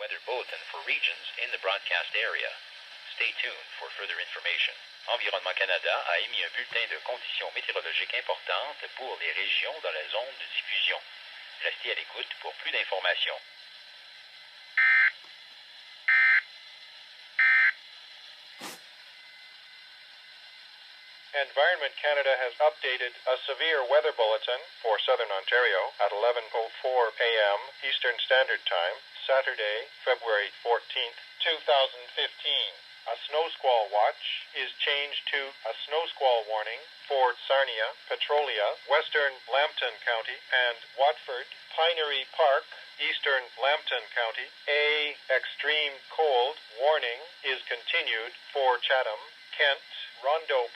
weather bulletin for regions in the broadcast area. Stay tuned for further information. Environnement Canada a émis un bulletin de conditions météorologiques importantes pour les régions dans la zone de diffusion. Restez à l'écoute pour plus d'informations. Environment Canada has updated a severe weather bulletin for Southern Ontario at 11:04 a.m. Eastern Standard Time, Saturday, February 14th, 2015. A snow squall watch is changed to a snow squall warning for Sarnia, Petrolia, Western Lambton County, and Watford, Pinery Park, Eastern Lambton County. A extreme cold warning is continued for Chatham, Kent, Rondo